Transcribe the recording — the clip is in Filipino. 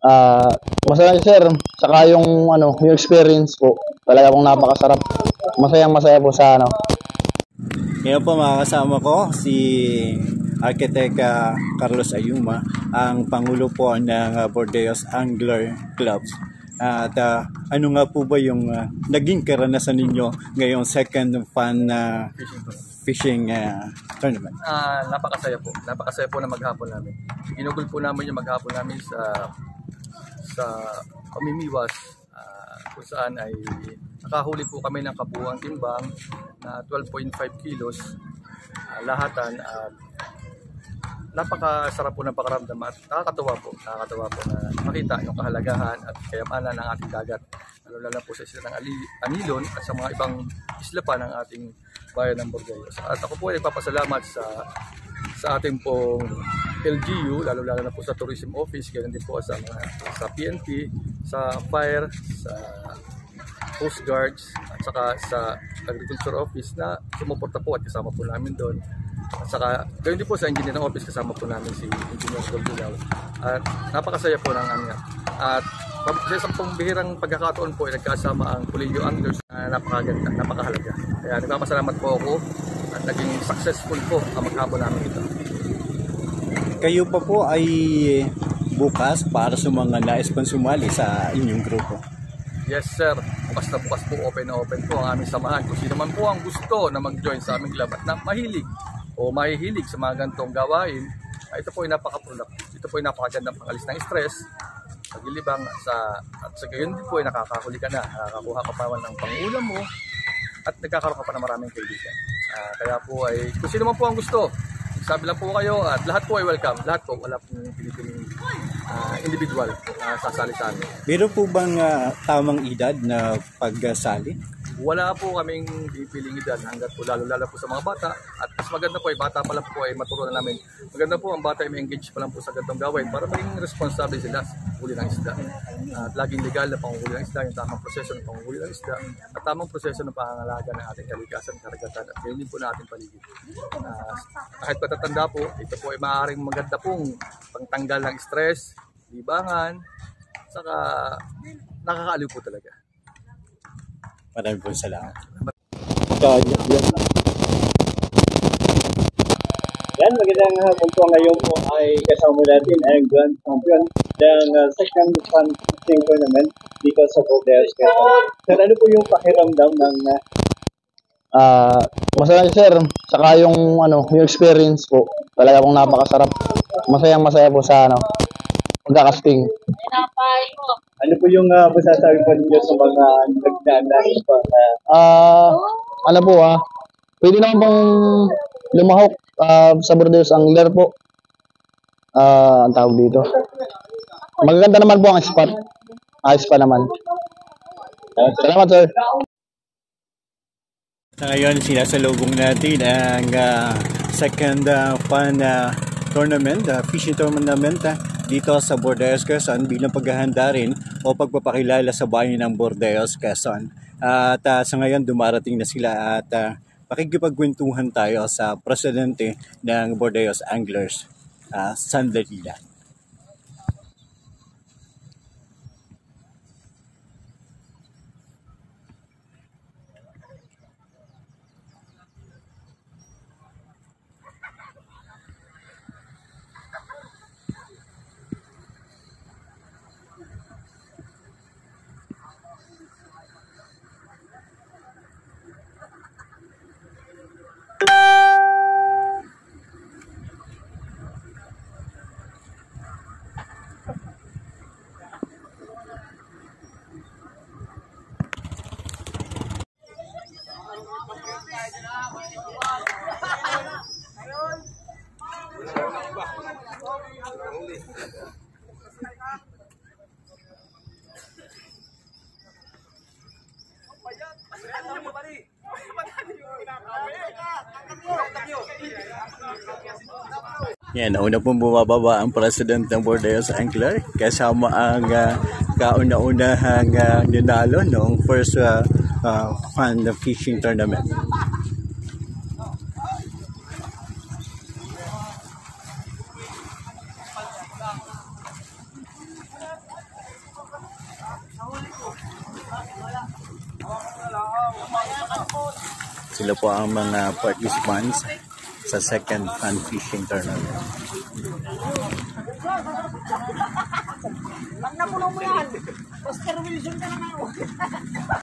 Ah, masaya sir, saka yung ano, yung experience po. Talaga pong napakasarap. Masayang-masaya po sa ano. Ngayon po mga kasama ko si Architect Carlos Ayuma, ang Pangulo po ng Bordeos Angler Club. At ano nga po ba yung naging karanasan ninyo ngayong second fun fishing tournament? Napakasaya po. Napakasaya po na maghapon namin. Ginugol po namin yung maghapon namin sa pamimiwas kung saan ay nakahuli po kami ng kabuuang timbang na 12.5 kilos lahatan at napakasarap po ng pakaramdam at nakakatuwa po na makita yung kahalagahan at kayamanan ng ating dagat, lalo po sa isla ng Anilon at sa mga ibang isla pa ng ating bayan ng Bordeos. At ako po ay nagpapasalamat sa ating pong LGU, lalo na po sa Tourism Office, ganyan din po sa PNP, sa Fire, sa Coast Guards, at saka sa Agriculture Office na sumuporta po at kasama po namin doon. At saka ganyan din po sa Engineering Office, kasama po namin si Engineer Goldulaw. At napakasaya po ng amin. At sa isang bihirang pagkakataon po ay nagkasama ang Colegio Anglers na napakaganda, napakahalaga. Kaya nagpapasalamat po ako at naging successful po ang maghapon namin ito. Kayo pa po ay bukas para sa mga nais pang sumali sa inyong grupo? Yes sir, bukas na bukas po, open na open po ang aming samahan. Kung sino man po ang gusto na mag-join sa aming club at na mahilig o mahihilig sa mga ganitong gawain, ito po ay napaka-productive. Ito po ay napakagandang pangalis ng stress, paglilibang at sa gayon din po ay nakakahuli ka na, nakakakuha ka pa ng pangulam mo at nagkakaroon ka pa ng maraming kaibigan. Kaya po ay kung sino man po ang gusto, sabi lang po kayo at lahat po ay welcome. Lahat po, wala pong pinipiling individual sasali sa amin. Meron po bang tamang edad na pagsali? Wala po kaming pipiling edad hanggat po lalo po sa mga bata. At mas maganda po ay bata pa lang po ay maturuan namin. Maganda po ang bata ay ma-engage pa lang po sa ganitong gawain para maging responsable sila sa huli ng isda. At laging legal na panguhuli ng isda, yung tamang proseso ng panguhuli ng isda, at tamang proseso ng pangangalaga ng ating kalikasan, karagatan at yun din po na ating paligid. Kahit patatanda po, ito po ay maaaring maganda pong pangtanggal ng stress, libangan, saka nakakaaliw po talaga. Maraming po salamat. Yan, magandang hapon po. Ngayon po ay kasama natin ang Grand Champion ng second fun fishing tournament dito sa Bordeos. Sir, ano po yung pakiramdam ng Masaya sir, saka yung ano, yung experience po. Talaga pong napakasarap. Masayang-masaya po sa ano, pagkakasting. ano po yung masasabi po ninyo sa mga nagdaan pa? Ano po pwede naman pong lumahok sa Bordeos Angler po. Ang tawag dito. Magaganda naman po ang spot. Ayos pa naman. Salamat sir. Sa ngayon, sinasalubong natin ang second fun tournament, fishing tournament dito sa Bordeos, Quezon bilang paghahanda rin o pagpapakilala sa bayan ng Bordeos, Quezon. At sa ngayon, dumarating na sila at pakikipagkwentuhan tayo sa presidente ng Bordeos Anglers, Sandalila. Yan, nauna pong bumababa ang president ng Bordeos Angler kasama ang kauna-unahang ninalo noong first fun fishing tournament. Sila po ang mga participants sa second fun fishing tournament. Pag napuno mo yan, Oscar Wilson ka na ngayon.